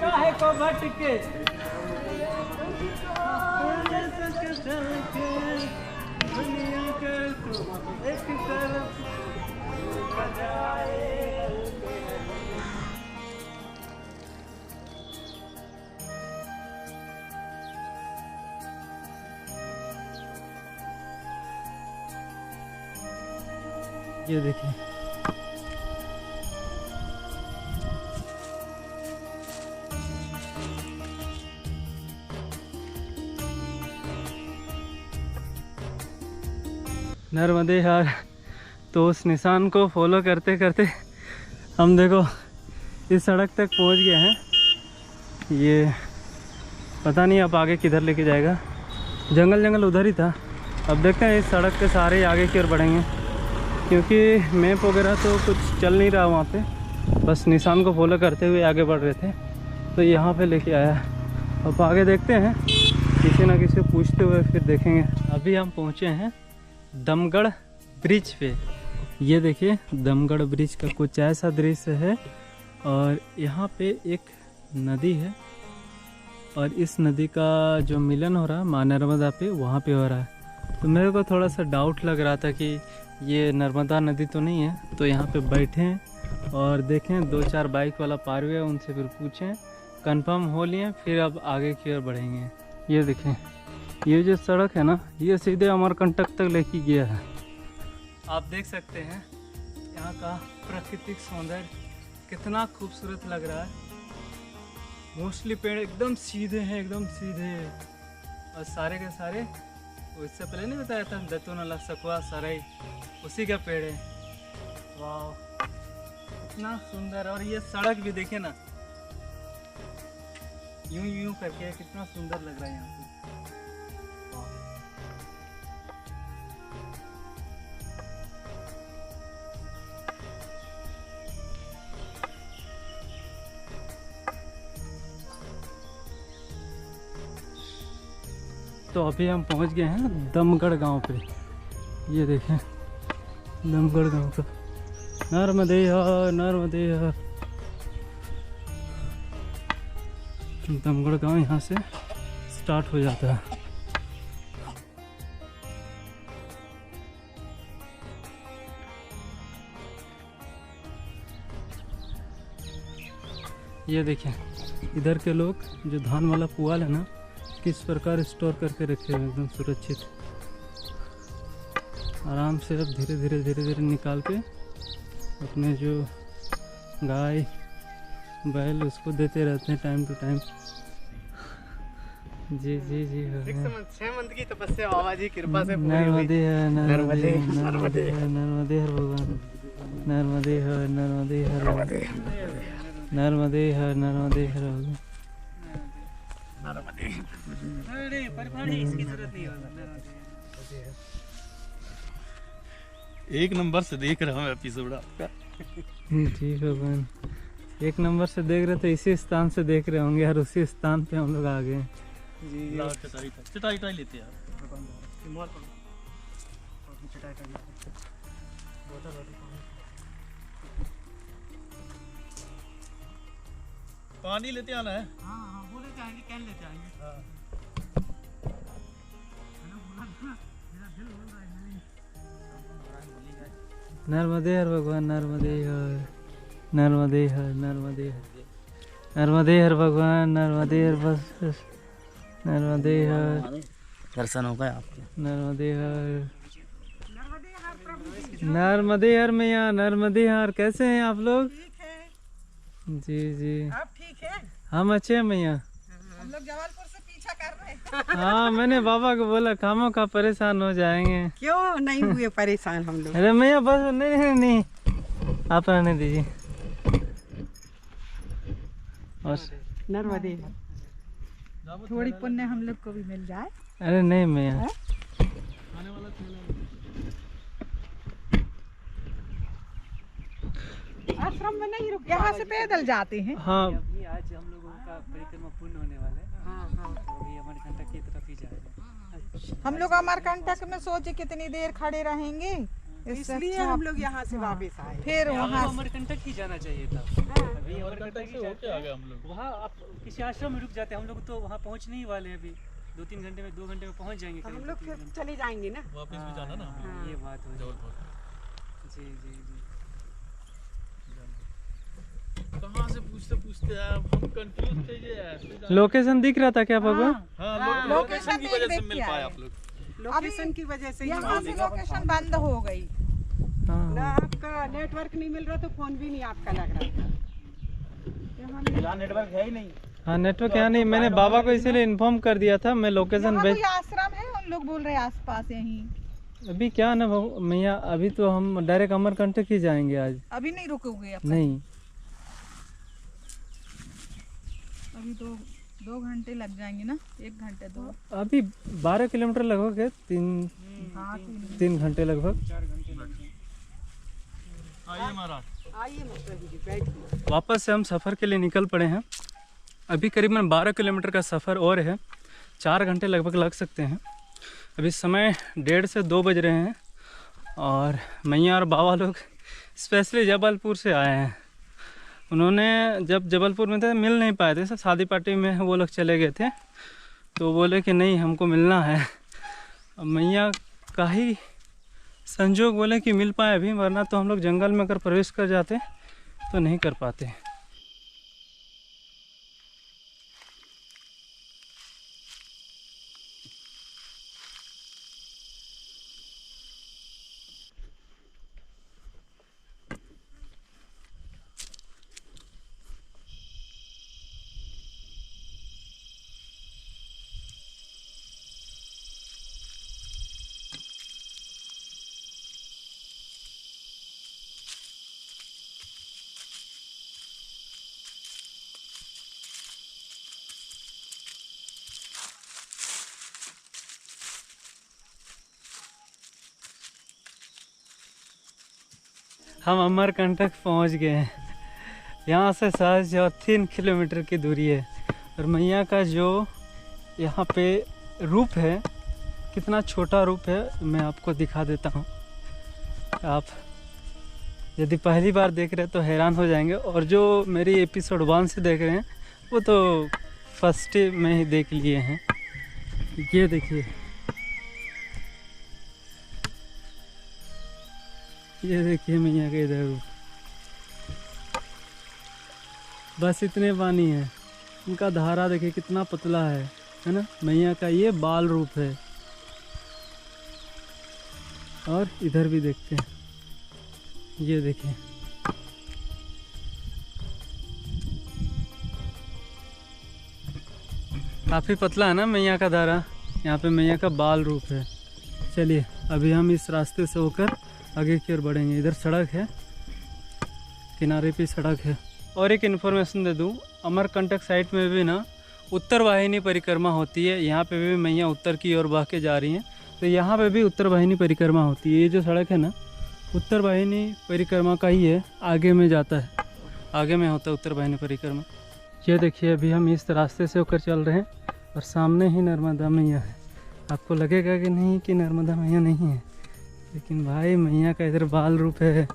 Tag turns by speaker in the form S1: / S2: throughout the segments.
S1: काहे को भटके दुनिया के एक तरफ ये देखिए नर्मदे यार। तो उस निशान को फॉलो करते करते हम देखो इस सड़क तक पहुंच गए हैं। ये पता नहीं अब आगे किधर लेके जाएगा। जंगल जंगल उधर ही था। अब देखते हैं इस सड़क के सारे आगे की ओर बढ़ेंगे, क्योंकि मैप वगैरह तो कुछ चल नहीं रहा वहाँ पे, बस निशान को फॉलो करते हुए आगे बढ़ रहे थे। तो यहाँ पे लेके आया। अब आगे देखते हैं, किसी ना किसी को पूछते हुए फिर देखेंगे। अभी हम पहुँचे हैं दमगढ़ ब्रिज पे। ये देखिए दमगढ़ ब्रिज का कुछ ऐसा दृश्य है। और यहाँ पे एक नदी है और इस नदी का जो मिलन हो रहा है माँ नर्मदा पे, वहाँ पे हो रहा है। तो मेरे को थोड़ा सा डाउट लग रहा था कि ये नर्मदा नदी तो नहीं है। तो यहाँ पे बैठें और देखें, 2-4 बाइक वाला पार हुआ, उनसे फिर पूछें, कंफर्म हो लिए, फिर अब आगे की ओर बढ़ेंगे। ये देखें, ये जो सड़क है ना, ये सीधे अमरकंटक तक लेके गया है। आप देख सकते हैं यहाँ का प्राकृतिक सौंदर्य कितना खूबसूरत लग रहा है। मोस्टली पेड़ एकदम सीधे हैं, एकदम सीधे, और सारे के सारे वो इससे पहले नहीं बताया था दत्तोनाला सकुआ सराय, उसी का पेड़ है। वाह कितना सुंदर। और ये सड़क भी देखे ना, यूं यूं करके कितना सुंदर लग रहा है यहाँ पे। तो अभी हम पहुंच गए हैं दमगढ़ गांव पे। ये देखें दमगढ़ गांव का नर्मदे हर नर्मदे हर। दमगढ़ गांव यहाँ से स्टार्ट हो जाता है। ये देखें इधर के लोग जो धान वाला पुआल है ना, किस प्रकार स्टोर करके रखे हुए एकदम सुरक्षित। आराम से अब धीरे धीरे निकाल के अपने जो गाय बैल उसको देते रहते हैं टाइम टू टाइम। जी जी जी
S2: 6 मंथ की तपस्या बाबा जी कृपा से पूरी हुई।
S1: नर्मदे हर नर्मदे नर्मदे हर नर्मदे हर भगवान नर्मदे हर नर्मदे हर नर्मदे हर नर्मदे हर भगवान। इसकी जरूरत नहीं होगा।
S2: एक नंबर से देख रहा हूँ एपिसोड आपका।
S1: जी भगवान, एक नंबर से देख रहे थे, इसी स्थान से देख रहे होंगे यार, उसी स्थान पे हम लोग आ गए।
S2: चटाई लेते यार। पानी लेते आना है।
S1: हाँ वो लेते आएंगे, कैन लेते आएंगे। नर्मदे हर भगवान नर्मदे हर नर्मदे हर नर्मदे हर नर्मदे हर भगवान नर्मदे हर बस नर्मदे हर।
S2: दर्शन हो गए आपके।
S1: नर्मदे हर नर्मदे हर मैया नर्मदे हर। कैसे हैं आप लोग? जी जी
S3: आप ठीक है?
S1: हम अच्छे हैं मैया।
S3: हम लोग जबलपुर से पीछा कर रहे हैं।
S1: हाँ मैंने बाबा को बोला खामों का परेशान हो जाएंगे।
S3: क्यों नहीं हुए परेशान हम लोग?
S1: अरे मैया बस नहीं आप रहने दीजिए। और
S3: नर्मदे थोड़ी पुण्य हम लोग को भी मिल जाए।
S1: अरे नहीं मैया,
S3: आश्रम में नहीं रुक, यहाँ से पैदल जाते हैं।
S1: हाँ
S4: अभी आज हम लोगों का परिक्रमा पूर्ण होने वाला है। हाँ तो अभी अमरकंटक की तरफ ही जा रहे हैं।
S3: हम लोग अमरकंटक में सोचे कितनी देर खड़े रहेंगे, इसलिए हम लोग यहाँ से वापस आए। फिर वहाँ
S4: अमरकंटक ही जाना चाहिए था। अभी अमरकंटक ही जाते हैं, वहाँ आप किसी आश्रम में रुक जाते हैं। हम लोग तो वहाँ पहुँचने ही वाले हैं, अभी 2-3 घंटे में 2 घंटे में पहुँच जाएंगे।
S3: हम लोग फिर चले जाएंगे ना,
S2: वापस भी जाना ना।
S4: ये बात हो जी जी जी।
S2: कहाँ से पूछते पूछते हम कंफ्यूज थे। ये
S1: लोकेशन दिख रहा था क्या भगवान?
S2: हाँ, लोकेशन की वजह से मिल पाए आप लोग।
S3: लोकेशन की वजह से यहाँ से लोकेशन बंद हो गई ना, आपका नेटवर्क नहीं मिल रहा, तो फोन भी नहीं आपका लग रहा था।
S2: यहाँ नेटवर्क है ही नहीं।
S1: हाँ नेटवर्क यहाँ नहीं, मैंने बाबा को इसीलिए इन्फॉर्म कर दिया था। मैं लोकेशन भेज,
S3: आश्रम है, उन लोग बोल रहे हैं आसपास यहीं।
S1: अभी क्या ना मैया, अभी तो हम डायरेक्ट अमरकंटक ही जाएंगे आज।
S3: अभी नहीं रुकोगे आप?
S1: नहीं,
S3: अभी तो 2 घंटे लग जाएंगे ना, 1 घंटे 2।
S1: अभी 12 किलोमीटर लगभग है, 3 घंटे लगभग।
S4: 4 घंटे लग गए।
S2: आइए महाराज,
S3: आइए मतलब जी, बैठिए।
S1: वापस से हम सफ़र के लिए निकल पड़े हैं। अभी करीबन 12 किलोमीटर का सफ़र और है, 4 घंटे लगभग लग सकते हैं। अभी समय 1:30 से 2 बज रहे हैं और मैया और बाबा लोग स्पेशली जबलपुर से आए हैं। उन्होंने जब जबलपुर में थे मिल नहीं पाए थे, सब शादी पार्टी में वो लोग चले गए थे, तो बोले कि नहीं हमको मिलना है। अब मैया का ही संजोग बोले कि मिल पाए अभी, वरना तो हम लोग जंगल में अगर प्रवेश कर जाते तो नहीं कर पाते। हम अमरकंटक पहुंच गए हैं। यहाँ से सहज और 3 किलोमीटर की दूरी है। और मैया का जो यहाँ पे रूप है, कितना छोटा रूप है, मैं आपको दिखा देता हूँ। आप यदि पहली बार देख रहे हैं तो हैरान हो जाएंगे, और जो मेरी एपिसोड 1 से देख रहे हैं वो तो फर्स्ट में ही देख लिए हैं। ये देखिए, ये देखिए मैया के इधर रूप, बस इतने पानी है। उनका धारा देखिए कितना पतला है ना। मैया का ये बाल रूप है। और इधर भी देखते हैं, ये देखिए काफ़ी पतला है ना मैया का धारा। यहाँ पे मैया का बाल रूप है। चलिए अभी हम इस रास्ते से होकर आगे की ओर बढ़ेंगे। इधर सड़क है, किनारे पे सड़क है। और एक इन्फॉर्मेशन दे दूँ, अमरकंटक साइड में भी ना उत्तर वाहिनी परिक्रमा होती है। यहाँ पे भी मैया उत्तर की ओर बह के जा रही हैं, तो यहाँ पे भी उत्तर वाहिनी परिक्रमा होती है। ये जो सड़क है ना, उत्तर वाहिनी परिक्रमा का ही है, आगे में जाता है, आगे में होता है उत्तर वाहिनी परिक्रमा। ये देखिए अभी हम इस रास्ते से होकर चल रहे हैं और सामने ही नर्मदा मैया है। आपको लगेगा कि नहीं कि नर्मदा मैया नहीं है, लेकिन भाई मैया का इधर बाल रूप है।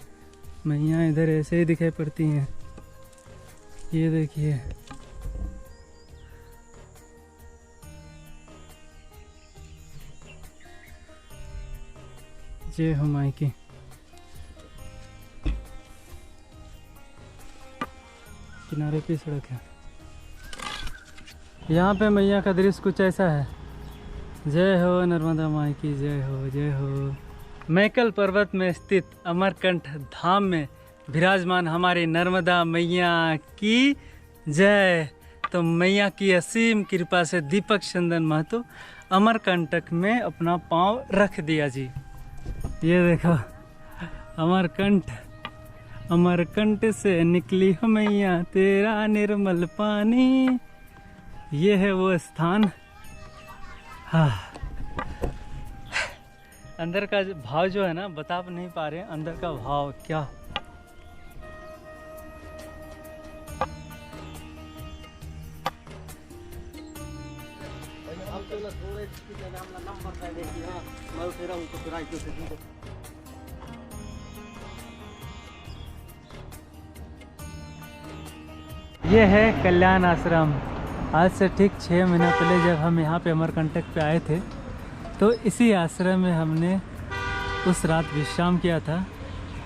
S1: मैया इधर ऐसे ही दिखाई पड़ती हैं। ये देखिए जय हो माई की। किनारे की सड़क है। यहाँ पे मैया का दृश्य कुछ ऐसा है। जय हो नर्मदा माई की, जय हो जय हो। मैकल पर्वत में स्थित अमरकंठ धाम में विराजमान हमारी नर्मदा मैया की जय। तो मैया की असीम कृपा से दीपक चंदन महतो अमरकंटक में अपना पांव रख दिया जी। ये देखो अमरकंठ, अमरकंठ से निकली हो मैया तेरा निर्मल पानी। ये है वो स्थान। हाँ, अंदर का भाव जो है ना, बता नहीं पा रहे हैं अंदर का भाव क्या। ये है कल्याण आश्रम। आज से ठीक 6 महीना पहले जब हम यहाँ पे अमरकंटक पे आए थे तो इसी आश्रम में हमने उस रात विश्राम किया था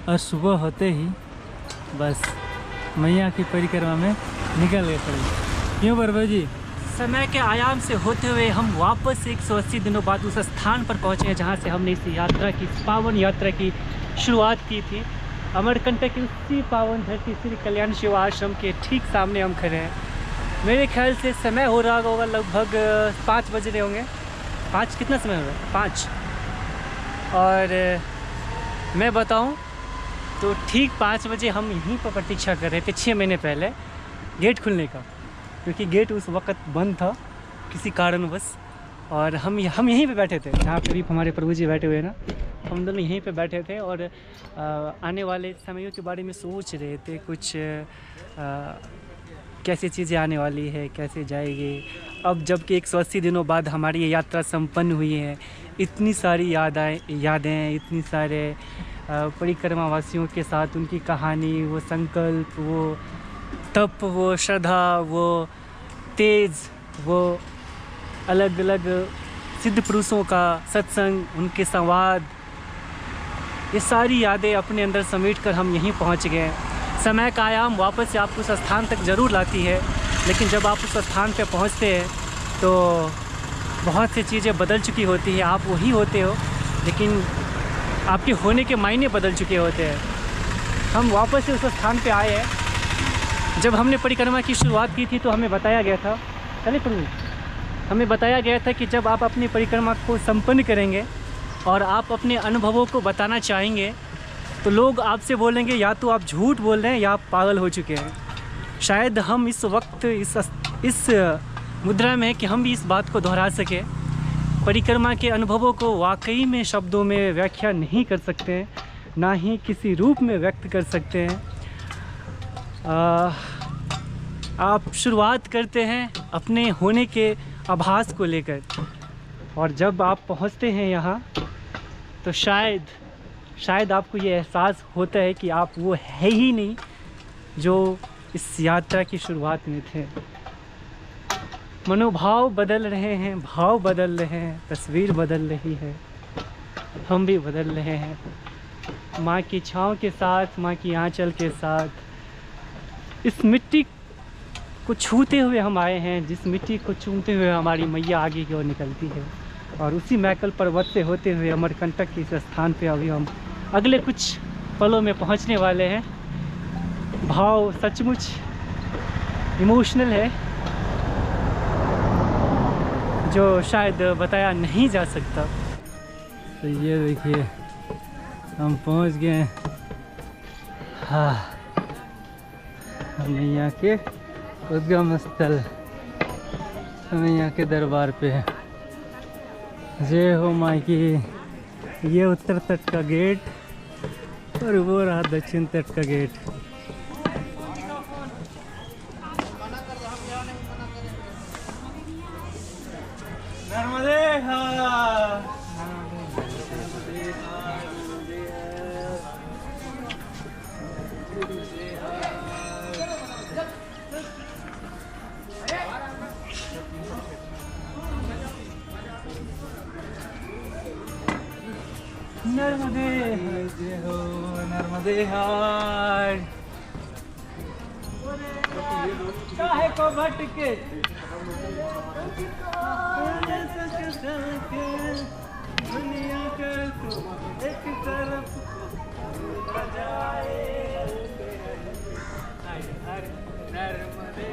S1: और सुबह होते ही बस मैया की परिक्रमा में निकल गए थे। क्यों बरबा जी?
S4: समय के आयाम से होते हुए हम वापस 180 दिनों बाद उस स्थान पर पहुँचे हैं जहाँ से हमने इस यात्रा की, पावन यात्रा की शुरुआत की थी। अमरकंटक की उसी पावन धरती श्री कल्याण शिव आश्रम के ठीक सामने हम खड़े हैं। मेरे ख्याल से समय हो रहा होगा लगभग 5 बज रहे होंगे। 5 कितना समय हो रहा है? 5। और मैं बताऊं तो ठीक 5 बजे हम यहीं पर प्रतीक्षा कर रहे थे 6 महीने पहले गेट खुलने का, क्योंकि गेट उस वक्त बंद था किसी कारणवश। और हम यहीं पे बैठे थे जहाँ करीब हमारे प्रभु जी बैठे हुए हैं ना, हम दोनों यहीं पे बैठे थे और आने वाले समयों के बारे में सोच रहे थे। कुछ कैसी चीज़ें आने वाली है, कैसे जाएगी। अब जबकि 180 दिनों बाद हमारी ये यात्रा संपन्न हुई है, इतनी सारी यादें, इतनी सारे परिक्रमा वासियों के साथ उनकी कहानी, वो संकल्प, वो तप, वो श्रद्धा, वो तेज, वो अलग अलग सिद्ध पुरुषों का सत्संग, उनके संवाद, ये सारी यादें अपने अंदर समेट कर हम यहीं पहुंच गए। समय का आयाम वापस से आपको उस स्थान तक ज़रूर लाती है, लेकिन जब आप उस स्थान पे पहुंचते हैं तो बहुत सी चीज़ें बदल चुकी होती हैं। आप वही होते हो, लेकिन आपके होने के मायने बदल चुके होते हैं। हम वापस से उस स्थान पे आए हैं। जब हमने परिक्रमा की शुरुआत की थी तो हमें बताया गया था, चले प्रभु, हमें बताया गया था कि जब आप अपनी परिक्रमा को संपन्न करेंगे और आप अपने अनुभवों को बताना चाहेंगे तो लोग आपसे बोलेंगे या तो आप झूठ बोल रहे हैं या आप पागल हो चुके हैं। शायद हम इस वक्त इस मुद्रा में कि हम भी इस बात को दोहरा सकें। परिक्रमा के अनुभवों को वाकई में शब्दों में व्याख्या नहीं कर सकते हैं, ना ही किसी रूप में व्यक्त कर सकते हैं। आप शुरुआत करते हैं अपने होने के आभास को लेकर, और जब आप पहुंचते हैं यहाँ तो शायद आपको ये एहसास होता है कि आप वो है ही नहीं जो इस यात्रा की शुरुआत में थे। मनोभाव बदल रहे हैं, भाव बदल रहे हैं, तस्वीर बदल रही है, हम भी बदल रहे हैं। माँ की छाँव के साथ, माँ की आंचल के साथ इस मिट्टी को छूते हुए हम आए हैं, जिस मिट्टी को चूमते हुए हमारी मैया आगे की ओर निकलती है। और उसी मैकल पर्वत से होते हुए अमरकंटक के इस स्थान पे अभी हम अगले कुछ पलों में पहुंचने वाले हैं। भाव सचमुच इमोशनल है, जो शायद बताया नहीं जा सकता। तो ये देखिए हम पहुंच गए मैया के उद्गम स्थल, मैया के दरबार पे है। जय हो माँ की। ये उत्तर तट का गेट और वो रहा दक्षिण तट का गेट। नर्मदे हार। नर्मदे जय हो, नर्मदे हार। काहे को भटके दुनिया के एक तरफ जाए। नर्मदे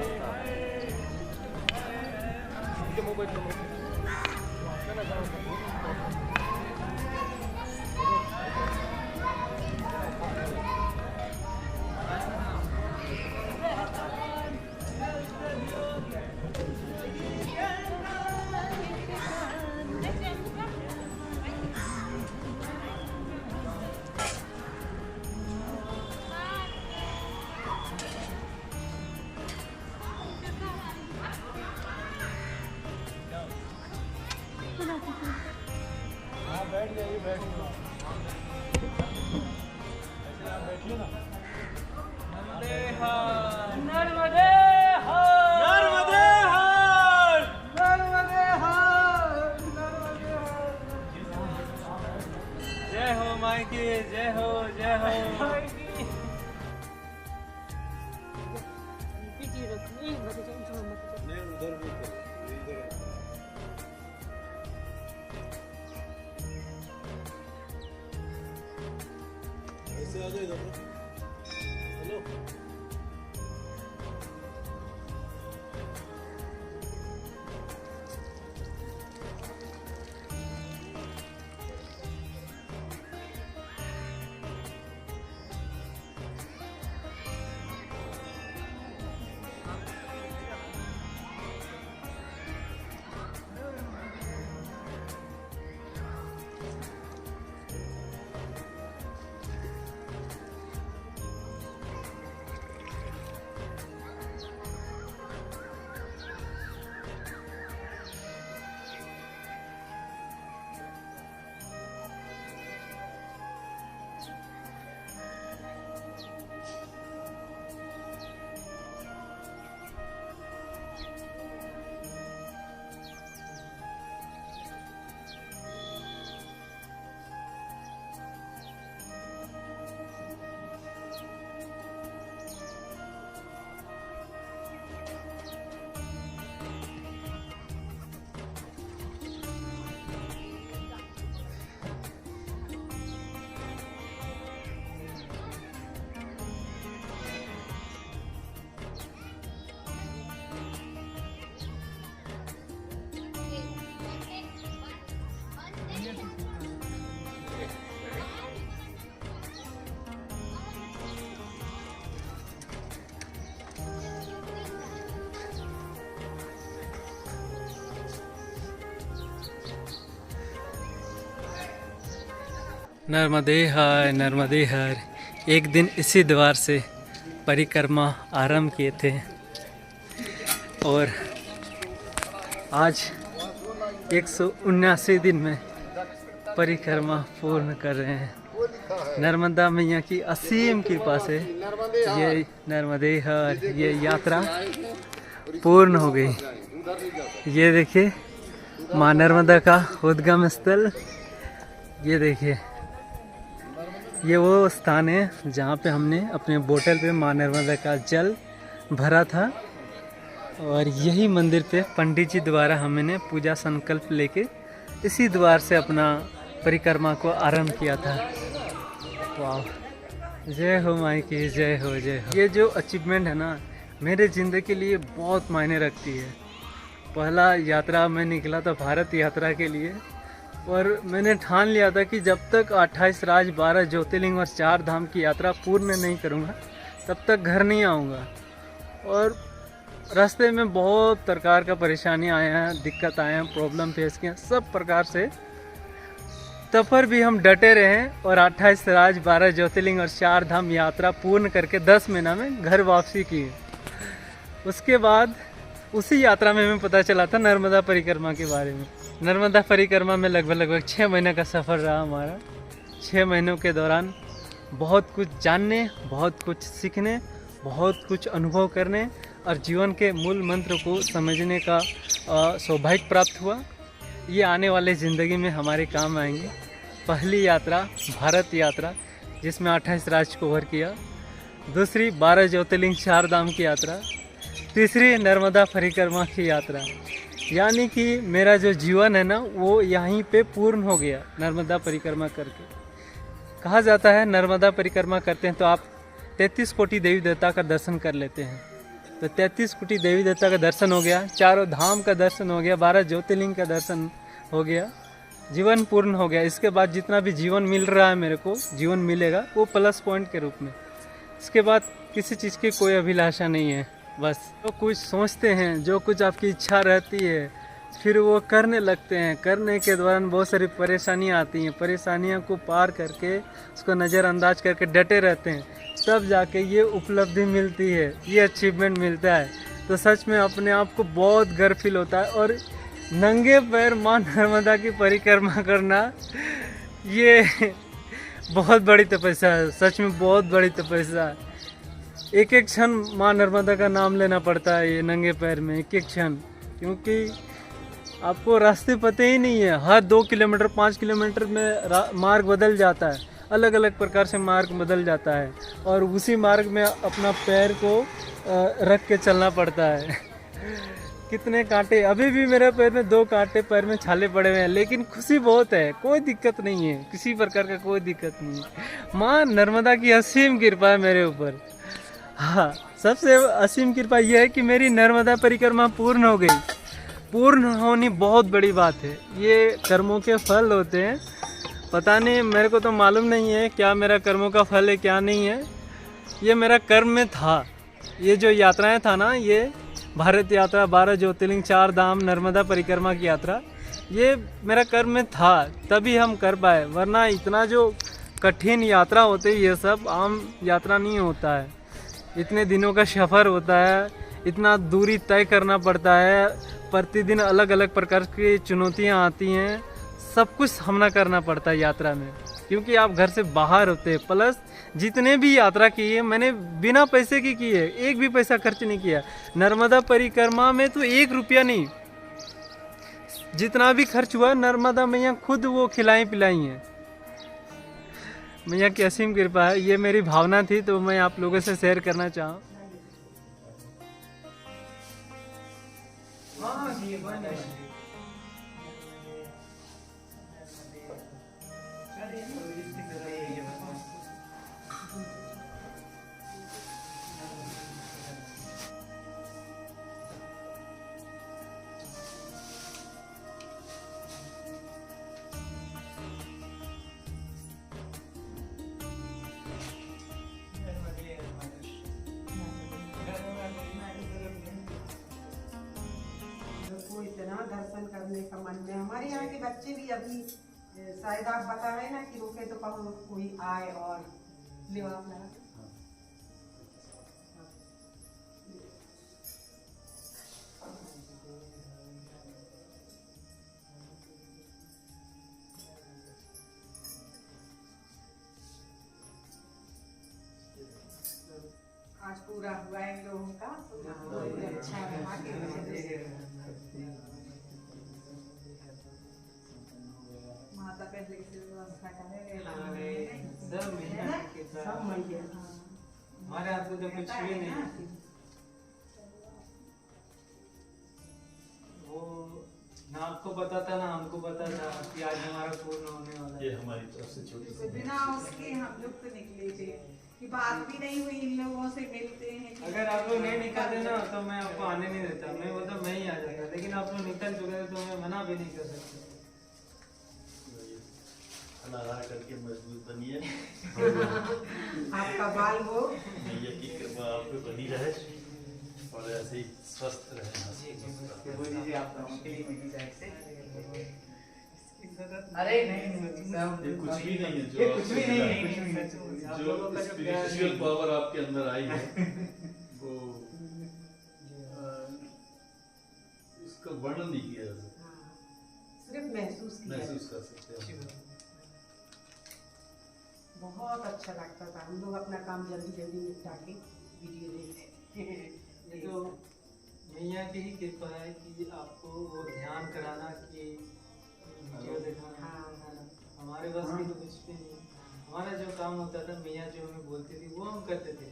S4: नर्मदे
S1: माई की जय हो जय हो। नर्मदे हर नर्मदे हर। एक दिन इसी द्वार से परिक्रमा आरंभ किए थे और आज 179 दिन में परिक्रमा पूर्ण कर रहे हैं। नर्मदा मैया की असीम कृपा से ये नर्मदे हर ये यात्रा पूर्ण हो गई। ये देखिए माँ नर्मदा का उद्गम स्थल। ये देखिए ये वो स्थान है जहाँ पे हमने अपने बोतल पे माँ नर्मदा का जल भरा था और यही मंदिर पे पंडित जी द्वारा हमने पूजा संकल्प लेके इसी द्वार से अपना परिक्रमा को आरंभ किया था। वाह, जय हो माई की जय हो जय हो। ये जो अचीवमेंट है ना मेरे ज़िंदगी के लिए बहुत मायने रखती है। पहला यात्रा मैं निकला था भारत यात्रा के लिए और मैंने ठान लिया था कि जब तक 28 राज 12 ज्योतिर्लिंग और 4 धाम की यात्रा पूर्ण नहीं करूँगा तब तक घर नहीं आऊँगा। और रास्ते में बहुत प्रकार का परेशानी आया है, दिक्कत आए हैं, प्रॉब्लम फेस किए, सब प्रकार से। तब पर भी हम डटे रहे और 28 राज 12 ज्योतिर्लिंग और 4 धाम यात्रा पूर्ण करके 10 महीना में घर वापसी की। उसके बाद उसी यात्रा में हमें पता चला था नर्मदा परिक्रमा के बारे में। नर्मदा परिक्रमा में लगभग 6 महीने का सफ़र रहा हमारा। 6 महीनों के दौरान बहुत कुछ जानने, बहुत कुछ सीखने, बहुत कुछ अनुभव करने और जीवन के मूल मंत्र को समझने का सौभाग्य प्राप्त हुआ। ये आने वाले ज़िंदगी में हमारे काम आएंगे। पहली यात्रा भारत यात्रा जिसमें 28 राज्य कवर किया, दूसरी 12 ज्योतिर्लिंग 4 धाम की यात्रा, तीसरी नर्मदा परिक्रमा की यात्रा। यानी कि मेरा जो जीवन है ना वो यहीं पे पूर्ण हो गया नर्मदा परिक्रमा करके। कहा जाता है नर्मदा परिक्रमा करते हैं तो आप 33 कोटि देवी देवता का दर्शन कर लेते हैं। तो 33 कोटि देवी देवता का दर्शन हो गया, 4 धाम का दर्शन हो गया, 12 ज्योतिर्लिंग का दर्शन हो गया, जीवन पूर्ण हो गया। इसके बाद जितना भी जीवन मिल रहा है मेरे को, जीवन मिलेगा वो प्लस पॉइंट के रूप में। इसके बाद किसी चीज़ की कोई अभिलाषा नहीं है। बस जो कुछ सोचते हैं, जो कुछ आपकी इच्छा रहती है, फिर वो करने लगते हैं। करने के दौरान बहुत सारी परेशानियाँ आती हैं, परेशानियों को पार करके उसको नज़रअंदाज करके डटे रहते हैं, तब जाके ये उपलब्धि मिलती है, ये अचीवमेंट मिलता है। तो सच में अपने आप को बहुत गर्व फील होता है। और नंगे पैर माँ नर्मदा की परिक्रमा करना ये बहुत बड़ी तपस्या है, सच में बहुत बड़ी तपस्या है। एक एक क्षण माँ नर्मदा का नाम लेना पड़ता है ये नंगे पैर में, एक एक क्षण, क्योंकि आपको रास्ते पते ही नहीं है। हर 2 किलोमीटर 5 किलोमीटर में मार्ग बदल जाता है अलग अलग प्रकार से मार्ग बदल जाता है और उसी मार्ग में अपना पैर को रख के चलना पड़ता है। कितने कांटे, अभी भी मेरे पैर में 2 कांटे, पैर में छाले पड़े हुए हैं, लेकिन खुशी बहुत है, कोई दिक्कत नहीं है, किसी प्रकार का कोई दिक्कत नहीं है। माँ नर्मदा की असीम कृपा है मेरे ऊपर। हाँ, सबसे असीम कृपा यह है कि मेरी नर्मदा परिक्रमा पूर्ण हो गई। पूर्ण होनी बहुत बड़ी बात है। ये कर्मों के फल होते हैं, पता नहीं, मेरे को तो मालूम नहीं है क्या मेरा कर्मों का फल है क्या नहीं है। ये मेरा कर्म में था। ये जो यात्राएं था ना, ये भारत यात्रा, 12 ज्योतिर्लिंग, 4 धाम, नर्मदा परिक्रमा की यात्रा, ये मेरा कर्म में था, तभी हम कर पाए। वरना इतना जो कठिन यात्रा होते है, ये सब आम यात्रा नहीं होता है। इतने दिनों का सफ़र होता है, इतना दूरी तय करना पड़ता है, प्रतिदिन अलग अलग प्रकार की चुनौतियाँ आती हैं, सब कुछ सामना करना पड़ता है यात्रा में, क्योंकि आप घर से बाहर होते हैं। प्लस जितने भी यात्रा की है मैंने बिना पैसे की है, एक भी पैसा खर्च नहीं किया। नर्मदा परिक्रमा में तो 1 रुपया नहीं, जितना भी खर्च हुआ नर्मदा मैया खुद वो खिलाई पिलाई हैं। मैया की असीम कृपा है। ये मेरी भावना थी तो मैं आप लोगों से शेयर करना चाहूँ।
S3: इतना दर्शन करने का मन में, हमारे यहाँ के बच्चे भी अभी शायद आप बता रहे ना कि रुके तो कोई आए और ले आप लगा। आज पूरा हुआ है लोगों का, अच्छा रहा के वजह से। माता पहले से व्यवस्था करे, सब मिल गया।
S1: हमारे हाथ में तो कुछ भी नहीं। वो ना आपको पता था ना हमको पता था कि आज हमारा पूर्ण होने वाला है।
S2: ये हमारी तरफ से छोटी सी
S3: बिना उसके हम लोग तो निकले थे कि बात भी नहीं हुई, इन लोगों से मिलते हैं।
S1: अगर आप लोग नहीं निकलते ना तो मैं आपको आने नहीं देता, मैं बोलता मैं ही आ जाता, लेकिन आप लोग निकल चुके थे तो मैं मना भी नहीं कर सकता।
S2: हला करके मजबूत बनिए।
S3: आपका बाल हो,
S2: मैया की कृपा आप पे बनी रहे और ऐसे ही स्वस्थ रहे।
S5: अरे नहीं,
S2: ये कुछ भी नहीं है, जो कुछ भी नहीं है, जो स्पिरिचुअल पावर आपके अंदर आई है वो इसका वर्णन नहीं किया जा सकता,
S3: सिर्फ महसूस
S2: कर सकते हैं।
S3: बहुत अच्छा लगता था। हम लोग अपना काम जल्दी जल्दी निपटा के वीडियो देखते।
S1: ये तो मैया की ही कृपा है कि आपको वो ध्यान कराना कि वीडियो दिखाना। हमारे बस की तो कुछ भी नहीं। हमारा जो काम होता था, मैया जो हमें बोलती थी वो हम करते थे।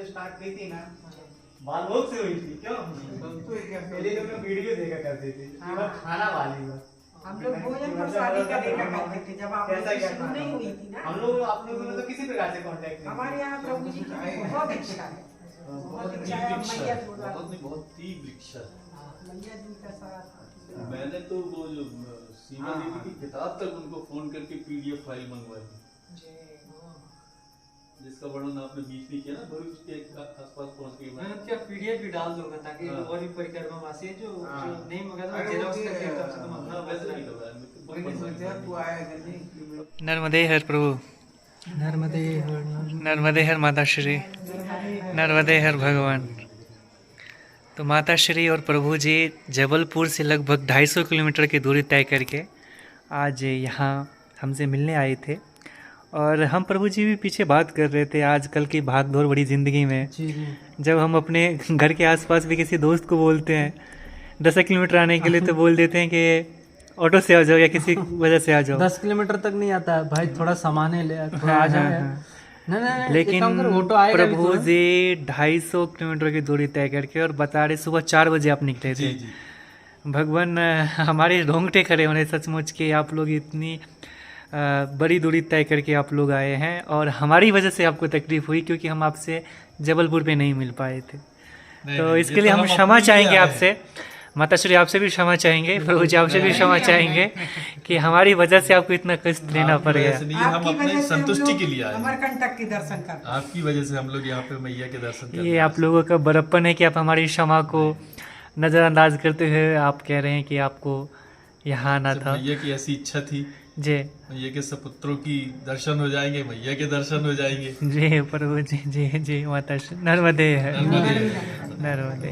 S5: स्टार्ट की थी ना, बालभोग से हुई थी क्यों? पहले तो मैं वीडियो देखा करते थे, खाना वाली बस।
S3: हम लोग भोजन पर शादी का देखा करते थे जब आप शुरू नहीं हुई थी ना।
S5: हम लोग आप लोगों ने तो किसी प्रकार से कांटेक्ट नहीं।
S3: हमारे यहाँ प्रभु जी की बहुत इच्छा है, बहुत इच्छा है। मैया
S2: बहुत तीव्र इच्छा है।
S3: मैया जी का साथ।
S2: मैंने तो वो जो सीमा दीदी की किताब तक उनको फोन करके PDF फाइल मंगवाई, जिसका वर्णन आपने बीच में किया ना, भरूच के आसपास पहुंच के
S1: मैं उसका PDF भी डाल दूंगा ताकि और भी परिक्रमा वासी जो नहीं मंगा तो जेरोक्स करके कम से कम अपना
S2: वैसे नहीं करवाया।
S4: नर्मदे हर प्रभु, नर्मदे हर माता श्री, नर्मदे हर भगवान। तो माता श्री और प्रभु जी जबलपुर से लगभग 250 किलोमीटर की दूरी तय करके आज यहाँ हमसे मिलने आए थे। और हम प्रभु जी भी पीछे बात कर रहे थे आजकल की भागदौड़ बड़ी ज़िंदगी में। जब हम अपने घर के आसपास भी किसी दोस्त को बोलते हैं 10 किलोमीटर आने के लिए तो बोल देते हैं कि
S5: ऑटो से आ जाओ या किसी वजह से आ जाओ।
S1: 10 किलोमीटर तक नहीं आता है भाई, थोड़ा सामान है ले थोड़ा आ जाए। नहीं नहीं नहीं,
S5: लेकिन
S1: एक काम करो, ऑटो आएगा भी
S5: प्रभु
S1: तुरंत।
S5: जी 250 किलोमीटर की दूरी तय करके और बता रहे सुबह 4 बजे आप निकले थे। भगवान हमारे रोंगटे खड़े होने सचमुच के, आप लोग इतनी बड़ी दूरी तय करके आप लोग आए हैं और हमारी वजह से आपको तकलीफ हुई क्योंकि हम आपसे जबलपुर पे नहीं मिल पाए थे। तो इसके लिए हम क्षमा चाहेंगे आपसे, माता श्री आपसे भी क्षमा चाहेंगे, प्रभु जी आपसे भी क्षमा चाहेंगे कि हमारी वजह से आपको इतना कष्ट लेना पड़ गया।
S2: हम अपने संतुष्टि के लिए आए,
S3: अमरकंटक के दर्शन कर,
S2: आपकी वजह से हम लोग यहाँ पे मैया के दर्शन कर।
S5: ये आप लोगों का बड़प्पन है कि आप हमारी क्षमा को नज़रअंदाज करते हुए आप कह रहे हैं कि आपको यहाँ आना था।
S2: मैया की ऐसी इच्छा थी
S5: जी
S2: मैया के सपुत्रों की दर्शन हो जाएंगे, मैया के दर्शन हो जाएंगे।
S5: जी प्रभु जी जी जी माता श्री नर्मदे है,
S2: नर्मदे।
S5: नर्मदे।